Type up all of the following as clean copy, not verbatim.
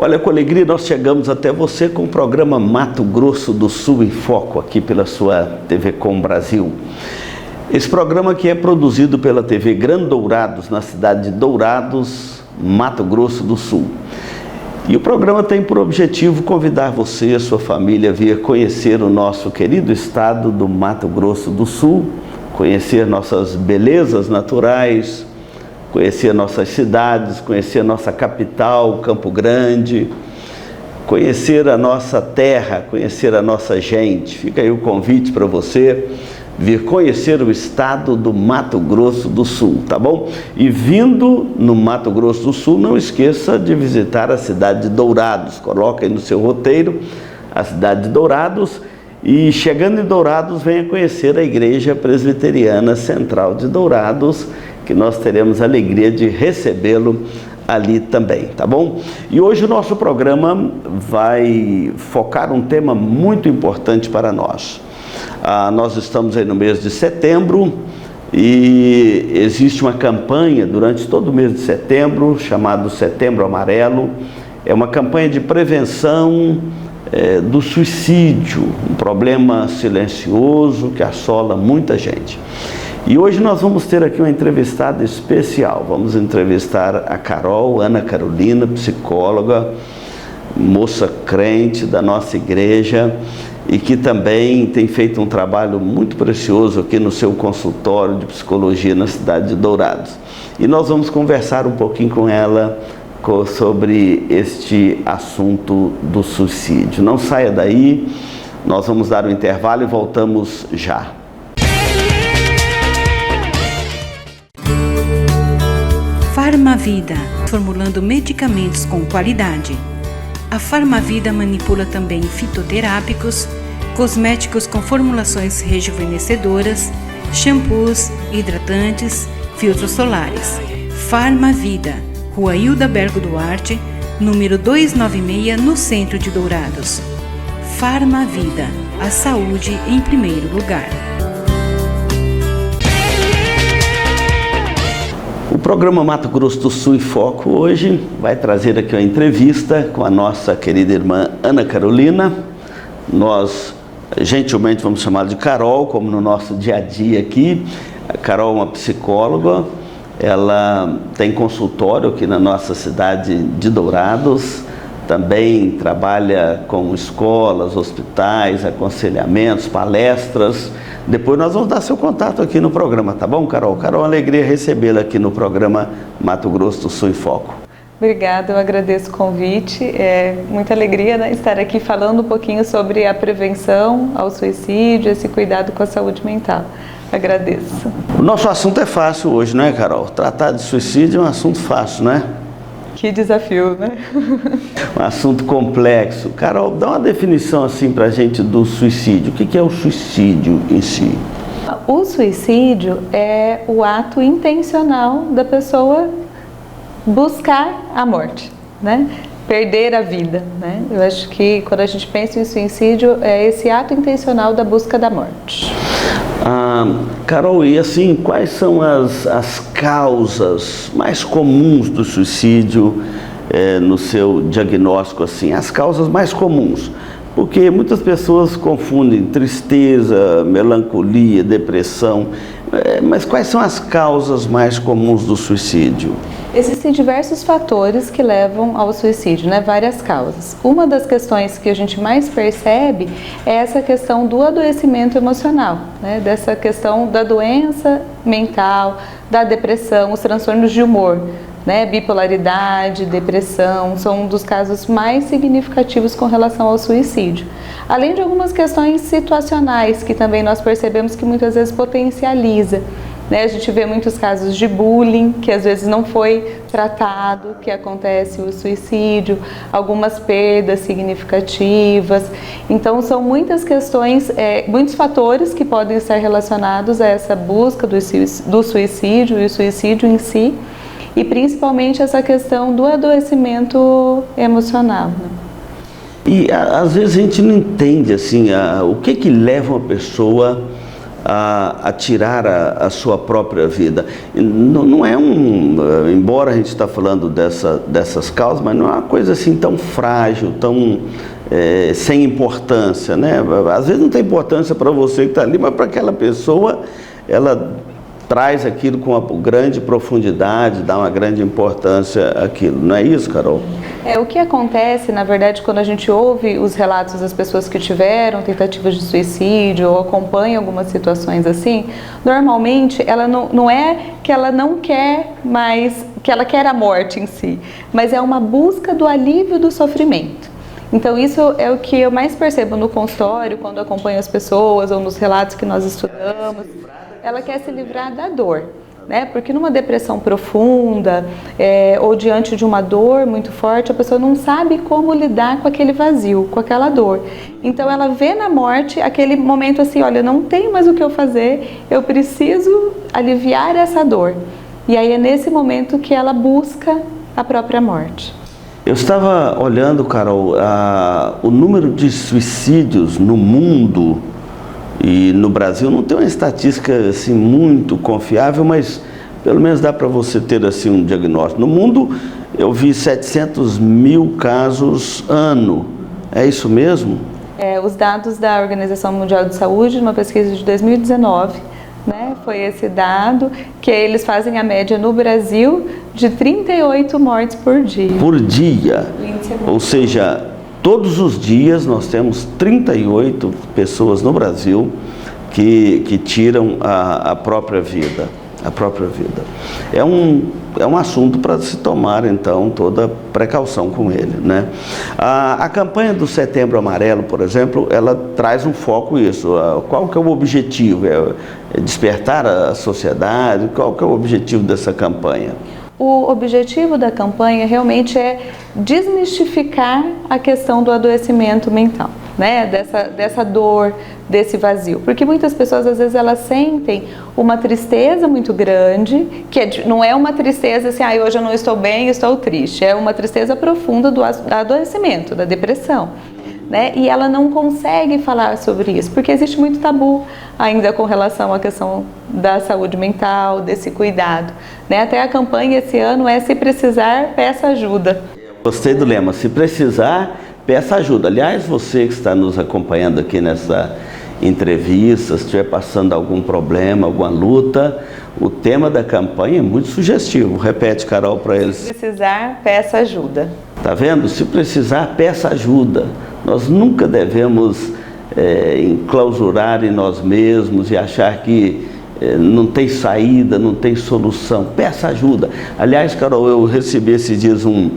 Olha, com alegria nós chegamos até você com o programa Mato Grosso do Sul em Foco, aqui pela sua TV Com Brasil. Esse programa aqui é produzido pela TV Grande Dourados, na cidade de Dourados, Mato Grosso do Sul. E o programa tem por objetivo convidar você e a sua família a vir conhecer o nosso querido estado do Mato Grosso do Sul, conhecer nossas belezas naturais, conhecer nossas cidades, conhecer a nossa capital, Campo Grande, conhecer a nossa terra, conhecer a nossa gente. Fica aí o convite para você vir conhecer o estado do Mato Grosso do Sul, tá bom? E vindo no Mato Grosso do Sul, não esqueça de visitar a cidade de Dourados. Coloca aí no seu roteiro a cidade de Dourados e, chegando em Dourados, venha conhecer a Igreja Presbiteriana Central de Dourados, que nós teremos a alegria de recebê-lo ali também, tá bom? E hoje o nosso programa vai focar um tema muito importante para nós. Nós estamos aí no mês de setembro e existe uma campanha durante todo o mês de setembro, chamado Setembro Amarelo. É uma campanha de prevenção do suicídio, um problema silencioso que assola muita gente. E hoje nós vamos ter aqui uma entrevistada especial. Vamos entrevistar a Carol, Ana Carolina, psicóloga, moça crente da nossa igreja e que também tem feito um trabalho muito precioso aqui no seu consultório de psicologia na cidade de Dourados. E nós vamos conversar um pouquinho com ela sobre este assunto do suicídio. Não saia daí, nós vamos dar um intervalo e voltamos já. Farmavida, formulando medicamentos com qualidade. A Farmavida manipula também fitoterápicos, cosméticos com formulações rejuvenescedoras, shampoos, hidratantes, filtros solares. Farmavida, Rua Hilda Bergo Duarte, número 296, no centro de Dourados. Farmavida, a saúde em primeiro lugar. O programa Mato Grosso do Sul em Foco hoje vai trazer aqui uma entrevista com a nossa querida irmã Ana Carolina. Nós gentilmente vamos chamá-la de Carol, como no nosso dia a dia aqui. A Carol é uma psicóloga, ela tem consultório aqui na nossa cidade de Dourados, também trabalha com escolas, hospitais, aconselhamentos, palestras. Depois nós vamos dar seu contato aqui no programa, tá bom, Carol? Carol, é uma alegria recebê-la aqui no programa Mato Grosso do Sul em Foco. Obrigada, eu agradeço o convite. É muita alegria, né, estar aqui falando um pouquinho sobre a prevenção ao suicídio, esse cuidado com a saúde mental. Agradeço. O nosso assunto é fácil hoje, né, Carol? Tratar de suicídio é um assunto fácil, né? Que desafio, né? Um assunto complexo. Carol, dá uma definição assim pra gente do suicídio. O que é o suicídio em si? O suicídio é o ato intencional da pessoa buscar a morte, né? Perder a vida, né? Eu acho que quando a gente pensa em suicídio, é esse ato intencional da busca da morte. Carol, e assim, quais são as causas mais comuns do suicídio no seu diagnóstico, assim, as causas mais comuns? Porque muitas pessoas confundem tristeza, melancolia, depressão, mas quais são as causas mais comuns do suicídio? Existem diversos fatores que levam ao suicídio, né? Várias causas. Uma das questões que a gente mais percebe é essa questão do adoecimento emocional, né? Dessa questão da doença mental, da depressão, os transtornos de humor, né? Bipolaridade, depressão, são um dos casos mais significativos com relação ao suicídio. Além de algumas questões situacionais que também nós percebemos que muitas vezes potencializa. Né, a gente vê muitos casos de bullying, que às vezes não foi tratado, que acontece o suicídio, algumas perdas significativas. Então são muitas questões, muitos fatores que podem estar relacionados a essa busca do suicídio e o suicídio em si, e principalmente essa questão do adoecimento emocional. Né? E às vezes a gente não entende assim, o que leva uma pessoa a tirar a sua própria vida. Não é embora a gente está falando dessas causas, mas não é uma coisa assim tão frágil, tão sem importância, né? Às vezes não tem importância para você que está ali, mas para aquela pessoa, ela traz aquilo com uma grande profundidade, dá uma grande importância àquilo. Não é isso, Carol? O que acontece, na verdade, quando a gente ouve os relatos das pessoas que tiveram tentativas de suicídio ou acompanham algumas situações assim, normalmente ela não é que ela não quer mais, que ela quer a morte em si, mas é uma busca do alívio do sofrimento. Então isso é o que eu mais percebo no consultório, quando acompanho as pessoas ou nos relatos que nós estudamos. Ela quer se livrar da dor, né? Porque numa depressão profunda ou diante de uma dor muito forte, a pessoa não sabe como lidar com aquele vazio, com aquela dor. Então ela vê na morte aquele momento assim, olha, não tem mais o que eu fazer, eu preciso aliviar essa dor. E aí é nesse momento que ela busca a própria morte. Eu estava olhando, Carol, o número de suicídios no mundo e no Brasil. Não tem uma estatística assim muito confiável, mas pelo menos dá para você ter assim um diagnóstico. No mundo eu vi 700 mil casos ano. É isso mesmo? Os dados da Organização Mundial de Saúde, numa pesquisa de 2019, né, foi esse dado, que eles fazem a média no Brasil de 38 mortes por dia. Por dia? Ou seja, todos os dias nós temos 38 pessoas no Brasil que tiram a própria vida. A própria vida. É um assunto para se tomar, então, toda precaução com ele, né? A campanha do Setembro Amarelo, por exemplo, ela traz um foco nisso. Qual que é o objetivo? É despertar a sociedade? Qual que é o objetivo dessa campanha? O objetivo da campanha realmente é desmistificar a questão do adoecimento mental, né? Dessa dor, desse vazio. Porque muitas pessoas, às vezes, elas sentem uma tristeza muito grande, que não é uma tristeza assim, hoje eu não estou bem, estou triste. É uma tristeza profunda do adoecimento, da depressão. Né? E ela não consegue falar sobre isso, porque existe muito tabu ainda com relação à questão da saúde mental, desse cuidado. Né? Até a campanha esse ano é "Se precisar, peça ajuda". Gostei do lema, se precisar, peça ajuda. Aliás, você que está nos acompanhando aqui nessa entrevista, se estiver passando algum problema, alguma luta, o tema da campanha é muito sugestivo. Repete, Carol, para eles. Se precisar, peça ajuda. Tá vendo? Se precisar, peça ajuda. Nós nunca devemos enclausurar em nós mesmos e achar que não tem saída, não tem solução. Peça ajuda. Aliás, Carol, eu recebi esses dias um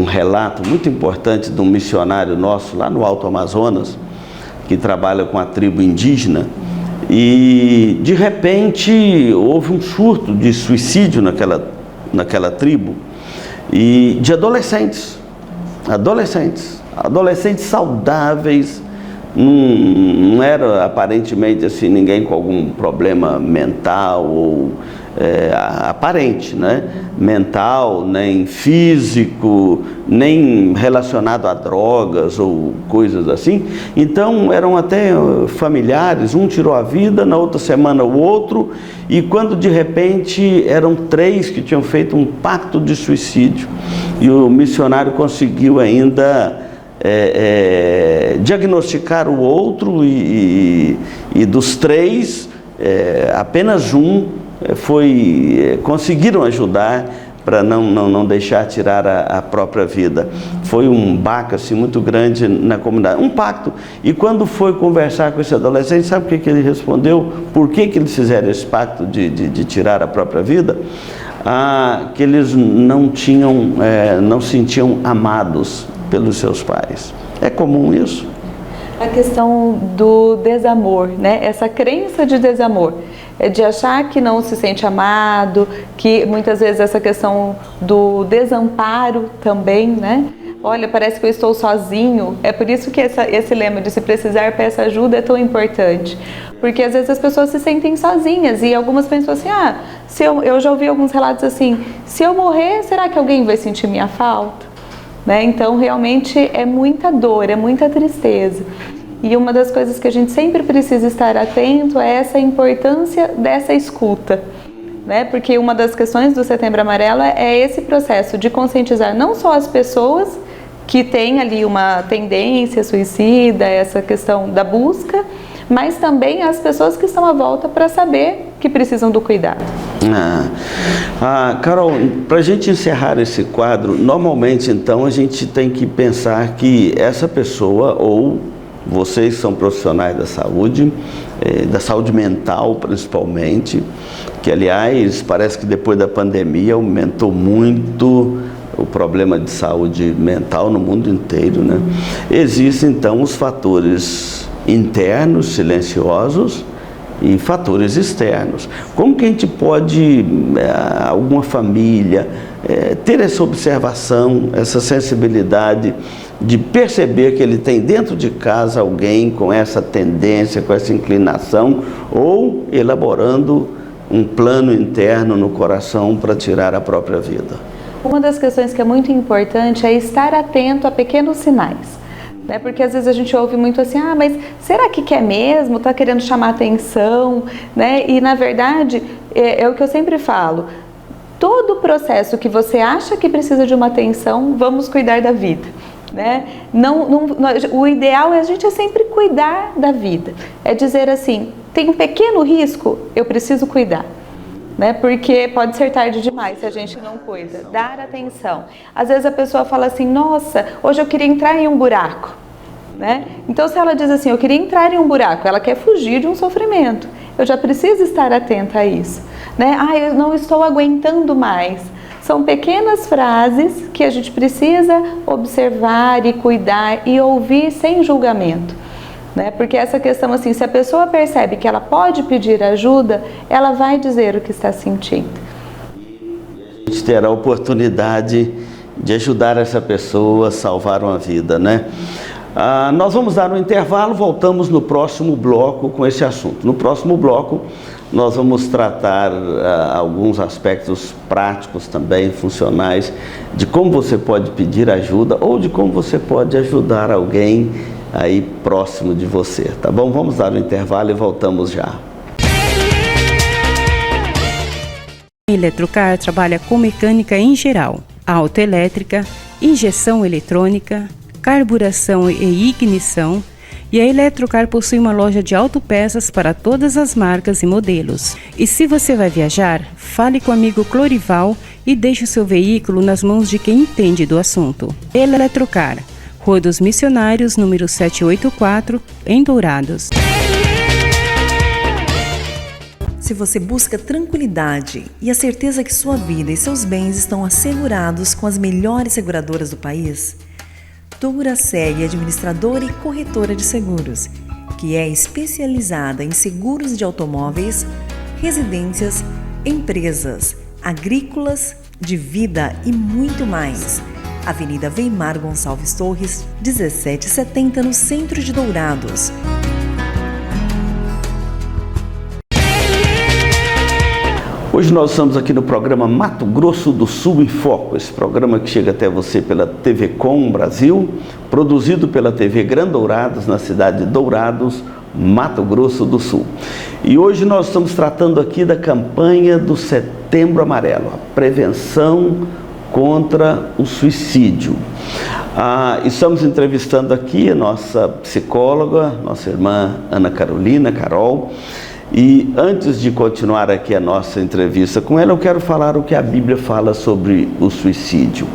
relato muito importante de um missionário nosso lá no Alto Amazonas, que trabalha com a tribo indígena, e de repente houve um surto de suicídio naquela tribo, e de adolescentes saudáveis, não era aparentemente assim ninguém com algum problema mental ou aparente, né? Mental, nem físico, nem relacionado a drogas ou coisas assim. Então eram até familiares, um tirou a vida, na outra semana o outro, e quando de repente eram 3 que tinham feito um pacto de suicídio, e o missionário conseguiu ainda diagnosticar o outro, e dos 3, apenas um conseguiram ajudar para não deixar tirar a própria vida. Foi um baque assim, muito grande na comunidade, um pacto. E quando foi conversar com esse adolescente, sabe o que ele respondeu? Por que eles fizeram esse pacto de tirar a própria vida? Que eles não sentiam amados pelos seus pais. É comum isso? A questão do desamor, né? Essa crença de desamor, de achar que não se sente amado, que muitas vezes essa questão do desamparo também, né? Olha, parece que eu estou sozinho. É por isso que esse lema de "se precisar, peça ajuda" é tão importante. Porque às vezes as pessoas se sentem sozinhas, e algumas pensam assim, eu já ouvi alguns relatos assim, se eu morrer, será que alguém vai sentir minha falta? Né? Então realmente é muita dor, é muita tristeza. E uma das coisas que a gente sempre precisa estar atento é essa importância dessa escuta, né? Porque uma das questões do Setembro Amarelo é esse processo de conscientizar não só as pessoas que têm ali uma tendência suicida, essa questão da busca, mas também as pessoas que estão à volta para saber que precisam do cuidado. Carol, para a gente encerrar esse quadro, normalmente então a gente tem que pensar que essa pessoa, ou vocês são profissionais da saúde mental principalmente, que aliás parece que depois da pandemia aumentou muito o problema de saúde mental no mundo inteiro, né? Existem então os fatores internos, silenciosos, e fatores externos. Como que a gente pode, alguma família, ter essa observação, essa sensibilidade de perceber que ele tem dentro de casa alguém com essa tendência, com essa inclinação, ou elaborando um plano interno no coração para tirar a própria vida? Uma das questões que é muito importante é estar atento a pequenos sinais. Né? Porque às vezes a gente ouve muito assim, mas será que quer mesmo? Está querendo chamar atenção? Né? E na verdade, é o que eu sempre falo, todo processo que você acha que precisa de uma atenção, vamos cuidar da vida. Né? O ideal é a gente sempre cuidar da vida, é dizer assim, tem um pequeno risco, eu preciso cuidar. Né? Porque pode ser tarde demais se a gente não cuida. Dar atenção. Às vezes a pessoa fala assim, nossa, hoje eu queria entrar em um buraco. Né? Então se ela diz assim, eu queria entrar em um buraco, ela quer fugir de um sofrimento. Eu já preciso estar atenta a isso. Né? Eu não estou aguentando mais. São pequenas frases que a gente precisa observar e cuidar e ouvir sem julgamento. Né? Porque essa questão assim, se a pessoa percebe que ela pode pedir ajuda, ela vai dizer o que está sentindo. E a gente terá a oportunidade de ajudar essa pessoa a salvar uma vida, né? Nós vamos dar um intervalo, voltamos no próximo bloco com esse assunto. No próximo bloco nós vamos tratar alguns aspectos práticos também, funcionais, de como você pode pedir ajuda ou de como você pode ajudar alguém aí próximo de você, tá bom? Vamos dar um intervalo e voltamos já. A Eletrocar trabalha com mecânica em geral, autoelétrica, injeção eletrônica, carburação e ignição, e a Eletrocar possui uma loja de autopeças para todas as marcas e modelos. E se você vai viajar, fale com o amigo Clorival e deixe o seu veículo nas mãos de quem entende do assunto. Eletrocar, Rua dos Missionários, número 784, em Dourados. Se você busca tranquilidade e a certeza que sua vida e seus bens estão assegurados com as melhores seguradoras do país, Douraceg é administradora e corretora de seguros, que é especializada em seguros de automóveis, residências, empresas, agrícolas, de vida e muito mais. Avenida Weimar Gonçalves Torres, 1770, no centro de Dourados. Hoje nós estamos aqui no programa Mato Grosso do Sul em Foco, esse programa que chega até você pela TV Com Brasil, produzido pela TV Grandourados, na cidade de Dourados, Mato Grosso do Sul. E hoje nós estamos tratando aqui da campanha do Setembro Amarelo, a prevenção contra o suicídio. Estamos entrevistando aqui a nossa psicóloga, nossa irmã Ana Carolina, Carol. E antes de continuar aqui a nossa entrevista com ela, eu quero falar o que a Bíblia fala sobre o suicídio.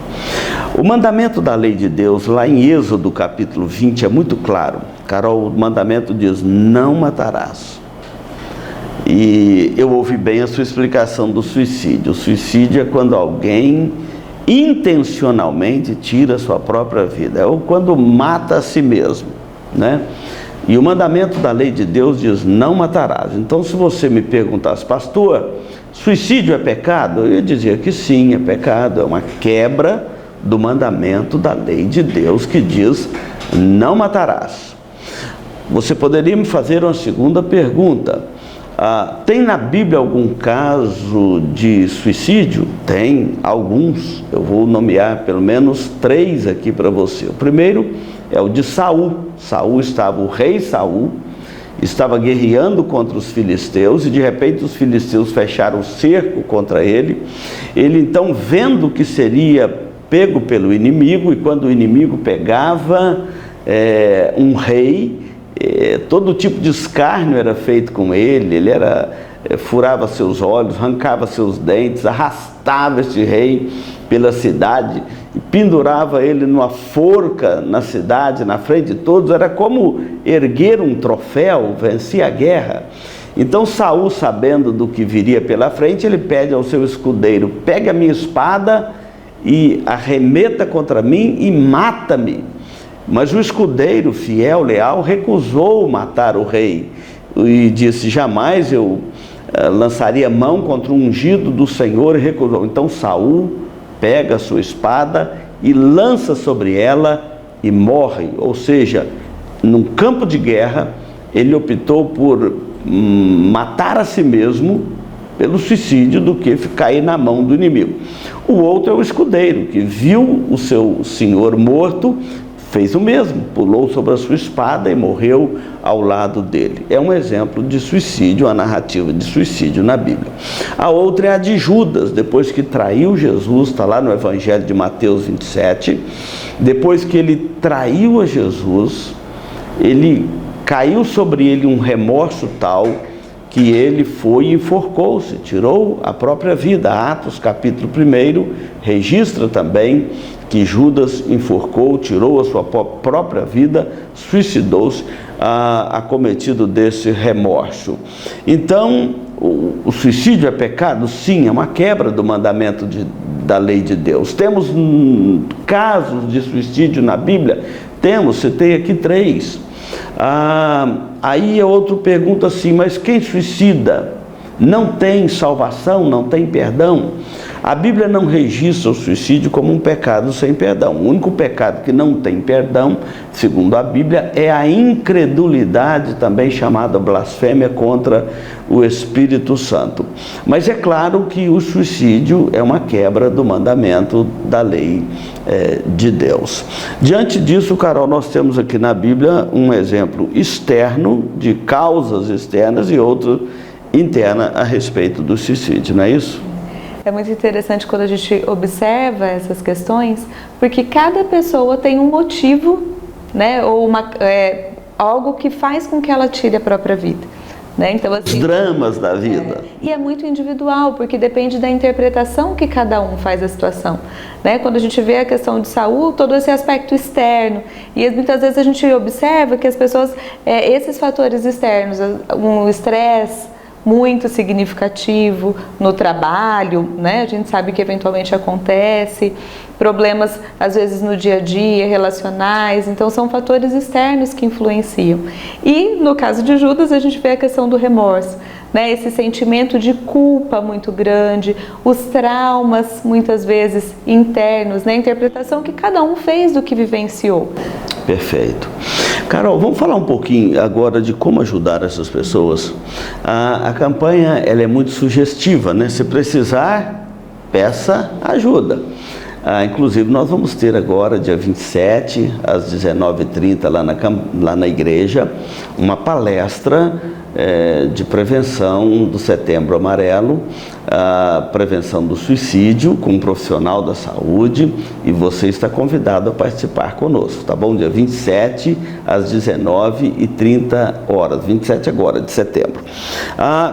O mandamento da lei de Deus, lá em Êxodo capítulo 20, é muito claro. Carol, o mandamento diz, não matarás. E eu ouvi bem a sua explicação do suicídio. O suicídio é quando alguém intencionalmente tira a sua própria vida, ou quando mata a si mesmo, né? E o mandamento da lei de Deus diz, não matarás. Então, se você me perguntasse, pastor, suicídio é pecado? Eu dizia que sim, é pecado, é uma quebra do mandamento da lei de Deus que diz, não matarás. Você poderia me fazer uma segunda pergunta. Tem na Bíblia algum caso de suicídio? Tem alguns, eu vou nomear pelo menos 3 aqui para você. O primeiro é o de Saul. O rei Saul estava guerreando contra os filisteus e de repente os filisteus fecharam o cerco contra ele. Ele então, vendo que seria pego pelo inimigo, e quando o inimigo pegava um rei, todo tipo de escárnio era feito com ele. Ele furava seus olhos, arrancava seus dentes, arrastava este rei pela cidade e pendurava ele numa forca na cidade, na frente de todos. Era como erguer um troféu, vencer a guerra. Então Saul, sabendo do que viria pela frente, ele pede ao seu escudeiro: pegue a minha espada e arremeta contra mim e mata-me. Mas o escudeiro, fiel, leal, recusou matar o rei e disse: jamais eu lançaria mão contra o ungido do Senhor, e recusou. Então Saul pega a sua espada e lança sobre ela e morre. Ou seja, num campo de guerra, ele optou por matar a si mesmo pelo suicídio do que cair na mão do inimigo. O outro é o escudeiro, que viu o seu senhor morto, fez o mesmo, pulou sobre a sua espada e morreu ao lado dele. É um exemplo de suicídio, a narrativa de suicídio na Bíblia. A outra é a de Judas, depois que traiu Jesus, está lá no Evangelho de Mateus 27, depois que ele traiu a Jesus, caiu sobre ele um remorso tal que ele foi e enforcou-se, tirou a própria vida. Atos capítulo 1 registra também que Judas enforcou, tirou a sua própria vida, suicidou-se, acometido desse remorso. Então, o suicídio é pecado? Sim, é uma quebra do mandamento da lei de Deus. Temos casos de suicídio na Bíblia? Temos, citei aqui 3. Aí a outro pergunta assim: mas quem suicida não tem salvação, não tem perdão? A Bíblia não registra o suicídio como um pecado sem perdão. O único pecado que não tem perdão, segundo a Bíblia, é a incredulidade, também chamada blasfêmia contra o Espírito Santo. Mas é claro que o suicídio é uma quebra do mandamento da lei de Deus. Diante disso, Carol, nós temos aqui na Bíblia um exemplo externo, de causas externas, e outro interna a respeito do suicídio, não é isso? É muito interessante quando a gente observa essas questões, porque cada pessoa tem um motivo, né, ou algo que faz com que ela tire a própria vida. Né? Então, assim, os dramas da vida. E é muito individual, porque depende da interpretação que cada um faz da situação. Né? Quando a gente vê a questão de saúde, todo esse aspecto externo, e muitas vezes a gente observa que as pessoas, esses fatores externos, um estresse muito significativo no trabalho, né? A gente sabe que eventualmente acontece, problemas às vezes no dia a dia, relacionais, então são fatores externos que influenciam. E no caso de Judas a gente vê a questão do remorso, né? Esse sentimento de culpa muito grande, os traumas muitas vezes internos, né? A interpretação que cada um fez do que vivenciou. Perfeito. Carol, vamos falar um pouquinho agora de como ajudar essas pessoas. A campanha, ela é muito sugestiva, né? Se precisar, peça ajuda. Inclusive, nós vamos ter agora, dia 27, às 19h30, lá na igreja, uma palestra de prevenção do Setembro Amarelo, prevenção do suicídio, com um profissional da saúde, e você está convidado a participar conosco, tá bom? Dia 27, às 19h30, 27 agora, de setembro.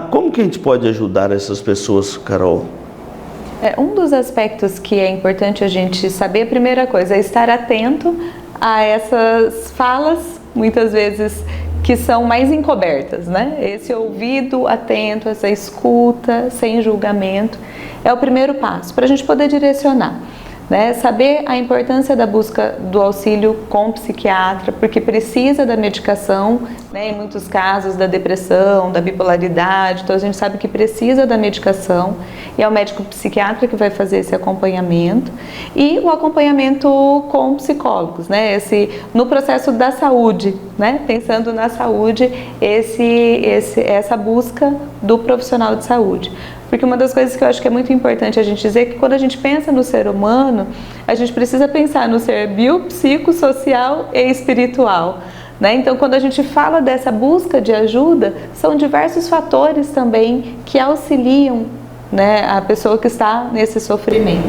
Como que a gente pode ajudar essas pessoas, Carol? Um dos aspectos que é importante a gente saber, a primeira coisa, é estar atento a essas falas, muitas vezes, que são mais encobertas, né? Esse ouvido atento, essa escuta, sem julgamento, é o primeiro passo para a gente poder direcionar. Né? Saber a importância da busca do auxílio com o psiquiatra, porque precisa da medicação, né? Em muitos casos da depressão, da bipolaridade, então a gente sabe que precisa da medicação, e é o médico psiquiatra que vai fazer esse acompanhamento, e o acompanhamento com psicólogos, né? No processo da saúde, né? Pensando na saúde, essa busca do profissional de saúde. Porque uma das coisas que eu acho que é muito importante a gente dizer é que quando a gente pensa no ser humano, a gente precisa pensar no ser biopsicossocial e espiritual. Né? Então, quando a gente fala dessa busca de ajuda, são diversos fatores também que auxiliam, né, a pessoa que está nesse sofrimento.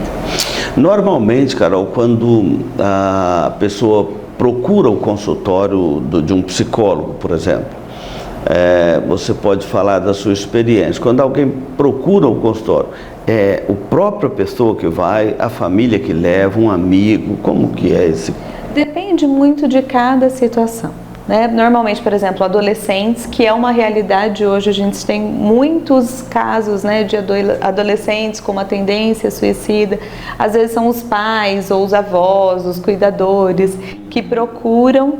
Normalmente, Carol, quando a pessoa procura o consultório de um psicólogo, por exemplo, você pode falar da sua experiência. Quando alguém procura o consultório, é a própria pessoa que vai, a família que leva, um amigo, como que é esse? Depende muito de cada situação. Né? Normalmente, por exemplo, adolescentes, que é uma realidade hoje, a gente tem muitos casos, né, de adolescentes com uma tendência suicida. Às vezes são os pais ou os avós, os cuidadores, que procuram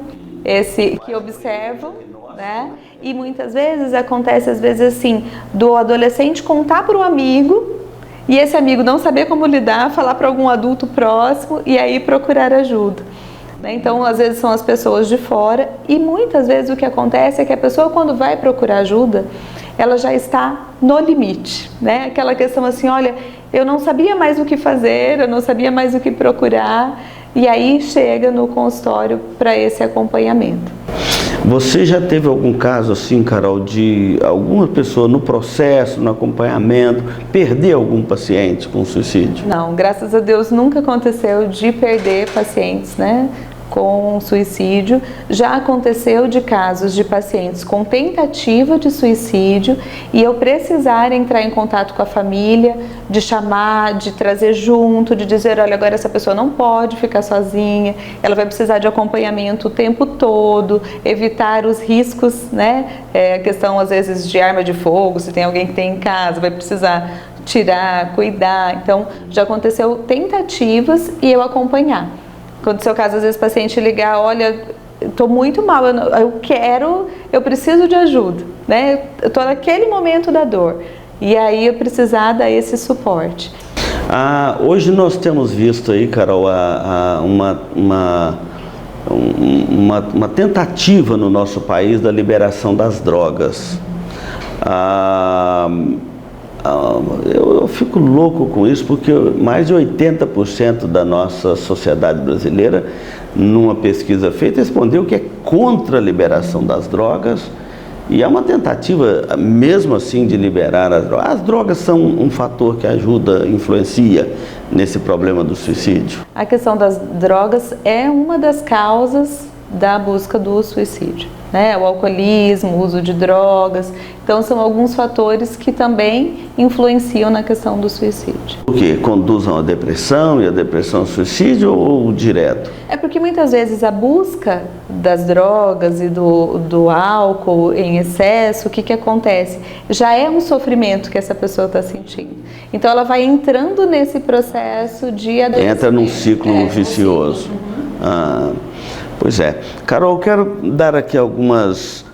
que observam, né? E muitas vezes acontece, assim, do adolescente contar para um amigo e esse amigo não saber como lidar, falar para algum adulto próximo e aí procurar ajuda. Então, às vezes são as pessoas de fora e muitas vezes o que acontece é que a pessoa, quando vai procurar ajuda, ela já está no limite, né? Aquela questão assim, olha, eu não sabia mais o que fazer, eu não sabia mais o que procurar, e aí chega no consultório para esse acompanhamento. Você já teve algum caso assim, Carol, de alguma pessoa no processo, no acompanhamento, perder algum paciente com suicídio? Não, graças a Deus nunca aconteceu de perder pacientes, né, com suicídio. Já aconteceu de casos de pacientes com tentativa de suicídio e eu precisar entrar em contato com a família, de chamar, de trazer junto, de dizer, olha, agora essa pessoa não pode ficar sozinha, ela vai precisar de acompanhamento o tempo todo, evitar os riscos, né, a questão às vezes de arma de fogo, se tem alguém que tem em casa, vai precisar tirar, cuidar. Então, já aconteceu tentativas e eu acompanhar. Aconteceu o caso, às vezes, o paciente ligar, olha, estou muito mal, eu preciso de ajuda, né? Eu estou naquele momento da dor. E aí eu precisar dar esse suporte. Hoje nós temos visto aí, Carol, uma tentativa no nosso país da liberação das drogas. Eu fico louco com isso, porque mais de 80% da nossa sociedade brasileira, numa pesquisa feita, respondeu que é contra a liberação das drogas, e é uma tentativa, mesmo assim, de liberar as drogas. As drogas são um fator que ajuda, influencia nesse problema do suicídio. A questão das drogas é uma das causas da busca do suicídio, né? O alcoolismo, o uso de drogas, então são alguns fatores que também influenciam na questão do suicídio. O que? Conduzam à depressão e a depressão ao suicídio ou direto? É porque muitas vezes a busca das drogas e do álcool em excesso, o que acontece? Já é um sofrimento que essa pessoa está sentindo. Então ela vai entrando nesse processo de adoecimento. Entra num ciclo vicioso. Pois é. Carol, quero dar aqui algumas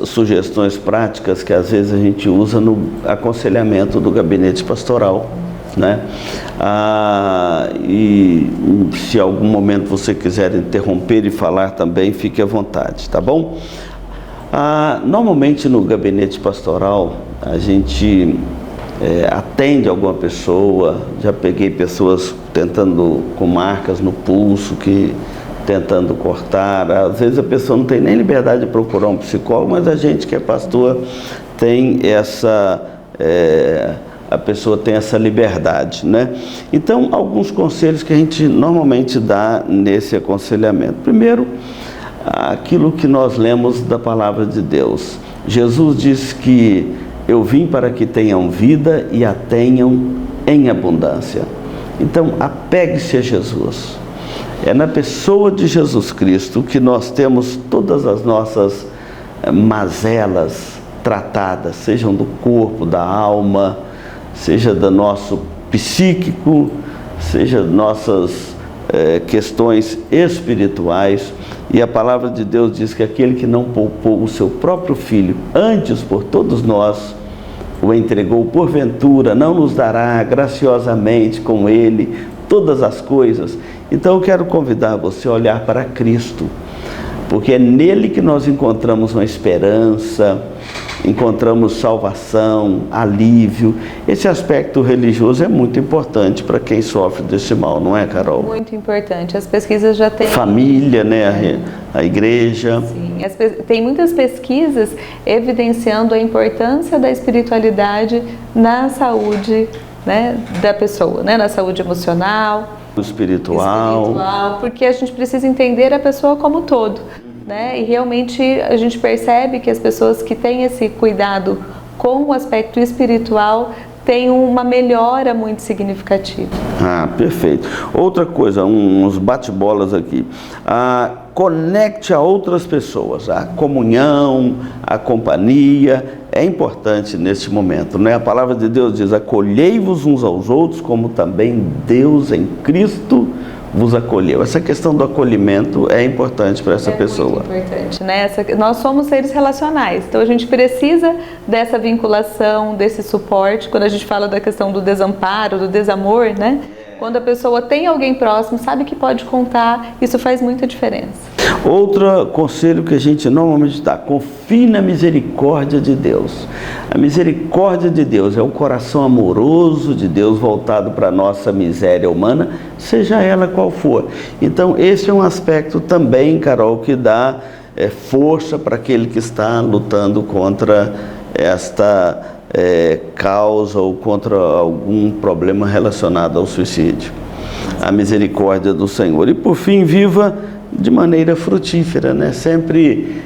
sugestões práticas que às vezes a gente usa no aconselhamento do gabinete pastoral, né? E se algum momento você quiser interromper e falar também, fique à vontade, tá bom? Normalmente no gabinete pastoral a gente atende alguma pessoa, já peguei pessoas com marcas no pulso, tentando cortar. Às vezes a pessoa não tem nem liberdade de procurar um psicólogo, mas a gente que é pastor tem a pessoa tem essa liberdade, né? Então, alguns conselhos que a gente normalmente dá nesse aconselhamento. Primeiro, aquilo que nós lemos da palavra de Deus. Jesus disse que eu vim para que tenham vida e a tenham em abundância. Então, apegue-se a Jesus. É na pessoa de Jesus Cristo que nós temos todas as nossas mazelas tratadas, sejam do corpo, da alma, seja do nosso psíquico, seja nossas questões espirituais. E a palavra de Deus diz que aquele que não poupou o seu próprio Filho, antes por todos nós o entregou, porventura não nos dará graciosamente com Ele todas as coisas. Então eu quero convidar você a olhar para Cristo, porque é nele que nós encontramos uma esperança, encontramos salvação, alívio. Esse aspecto religioso é muito importante para quem sofre desse mal, não é, Carol? Muito importante. As pesquisas já têm... Família, né? A igreja. Sim, tem muitas pesquisas evidenciando a importância da espiritualidade na saúde, né, da pessoa, né? Na saúde emocional, espiritual, porque a gente precisa entender a pessoa como um todo, né? E realmente a gente percebe que as pessoas que têm esse cuidado com o aspecto espiritual têm uma melhora muito significativa. Ah, perfeito. Outra coisa, uns bate-bolas aqui. Conecte a outras pessoas. A comunhão, a companhia é importante neste momento, né? A palavra de Deus diz: acolhei-vos uns aos outros, como também Deus em Cristo vos acolheu. Essa questão do acolhimento é importante para essa pessoa. É muito importante, né? Nós somos seres relacionais, então a gente precisa dessa vinculação, desse suporte. Quando a gente fala da questão do desamparo, do desamor, né? Quando a pessoa tem alguém próximo, sabe que pode contar, isso faz muita diferença. Outro conselho que a gente normalmente dá: confie na misericórdia de Deus. A misericórdia de Deus é o coração amoroso de Deus voltado para a nossa miséria humana, seja ela qual for. Então esse é um aspecto também, Carol, que dá força para aquele que está lutando contra esta causa ou contra algum problema relacionado ao suicídio. A misericórdia do Senhor. E por fim, viva de maneira frutífera, né? Sempre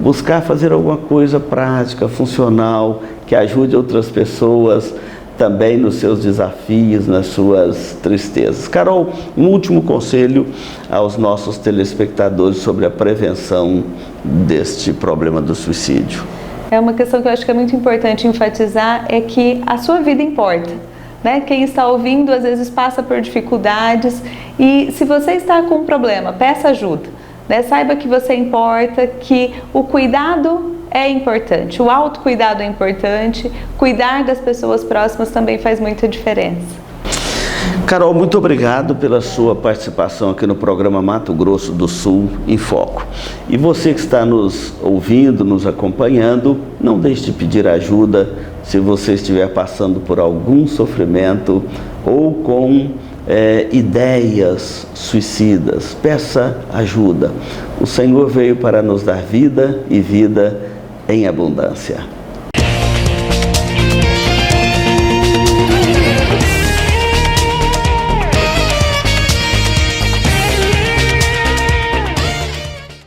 buscar fazer alguma coisa prática, funcional, que ajude outras pessoas também nos seus desafios, nas suas tristezas. Carol, um último conselho aos nossos telespectadores sobre a prevenção deste problema do suicídio. É uma questão que eu acho que é muito importante enfatizar, é que a sua vida importa, né? Quem está ouvindo às vezes passa por dificuldades, e se você está com um problema, peça ajuda, né? Saiba que você importa, que o cuidado é importante, o autocuidado é importante, cuidar das pessoas próximas também faz muita diferença. Carol, muito obrigado pela sua participação aqui no programa Mato Grosso do Sul em Foco. E você que está nos ouvindo, nos acompanhando, não deixe de pedir ajuda se você estiver passando por algum sofrimento ou com ideias suicidas. Peça ajuda. O Senhor veio para nos dar vida e vida em abundância.